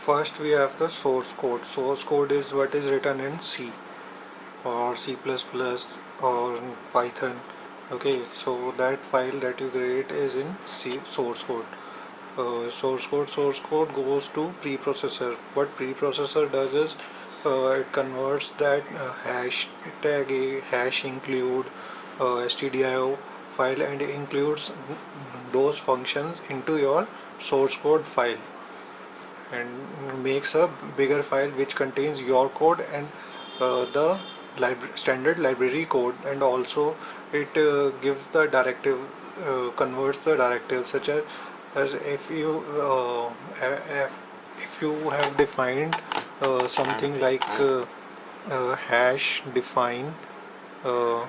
First we have the source code. Source code is what is written in C or C++ or Python. Okay, so that file that you create is in C source code. Source code goes to preprocessor. What preprocessor does is it converts that hashtag a hash include stdio file and includes those functions into your source code file and makes a bigger file which contains your code and the standard library code, and also it gives the directive, converts the directive such as if you have defined something like hash define uh,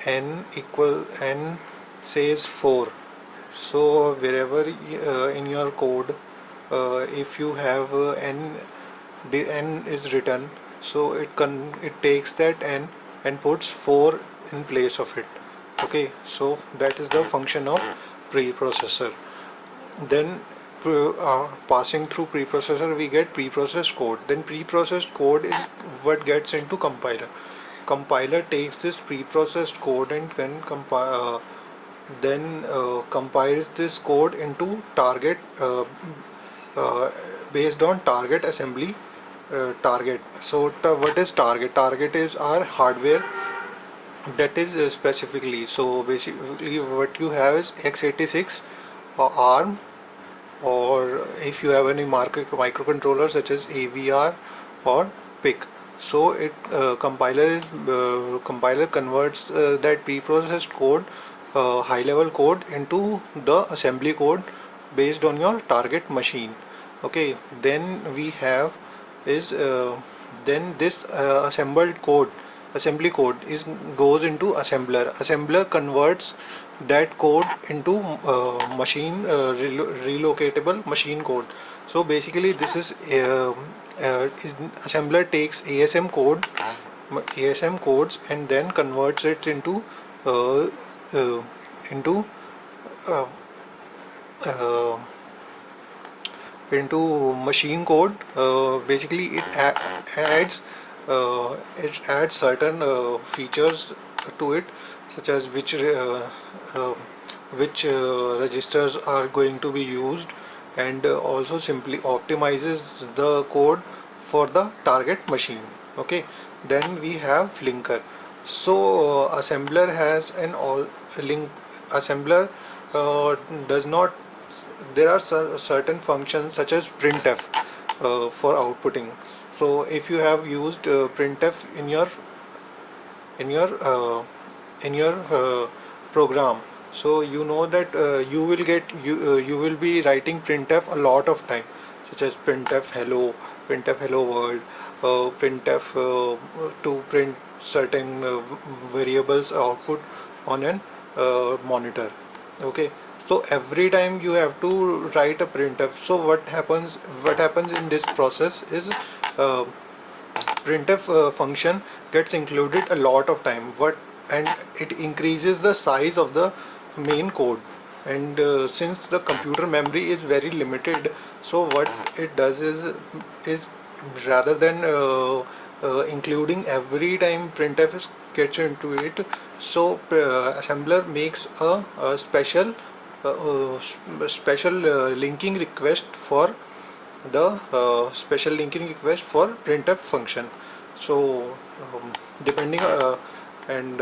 n equal n says 4. So wherever in your code if you have n is written, so it takes that n and puts 4 in place of it. Okay, so that is the function of preprocessor. Then passing through preprocessor we get preprocessed code. Then preprocessed code is what gets into compiler. Compiler takes this preprocessed code and compiles this code into target uh, based on target assembly target. So what is target? Target is our hardware that is specifically. So basically what you have is x86 or ARM, or if you have any microcontroller such as AVR or PIC. So it compiler converts that preprocessed code, high level code, into the assembly code based on your target machine. Okay, then we have is then this assembled code, assembly code is goes into assembler. Assembler converts that code into machine relocatable machine code. So basically this assembler takes ASM codes and then converts it uh, uh, into uh, uh, machine code. Basically it adds certain features to it, such as which registers are going to be used, and also simply optimizes the code for the target machine. Okay, then we have linker. So assembler has an all link assembler does not there are certain functions such as printf for outputting. So if you have used printf in your uh, in your program, so you know that you will be writing printf a lot of time, such as printf hello world, printf to print certain variables output on an monitor. Okay, so every time you have to write a printf. So what happens in this process is uh, printf function gets included a lot of time, and it increases the size of the main code. And since the computer memory is very limited, so what it does is rather than including every time printf is gets into it, so assembler makes a linking request for the special linking request for printf function. So depending and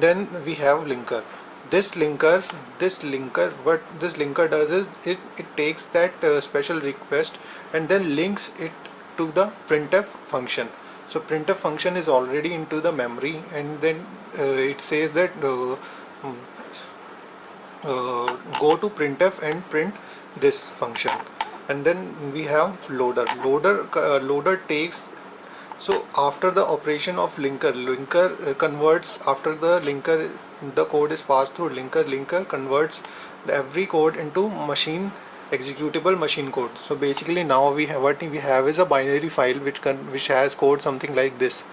then we have linker. This linker what this linker does is it takes that special request and then links it to the printf function. So printf function is already into the memory, and then it says that go to printf and print this function. And then we have loader takes. So after the operation of linker converts, after the code is passed through linker converts every code into executable machine code. So basically now what we have is a binary file which has code something like this.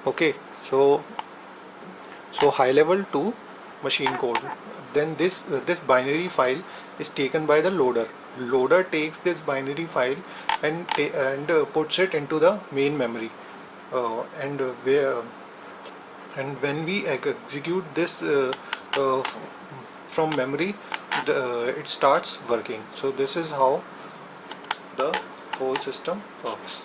Okay, so high level to machine code. then this binary file is taken by the loader. Loader takes this binary file and puts it into the main memory, and when we execute this from memory, it starts working. So this is how the whole system works.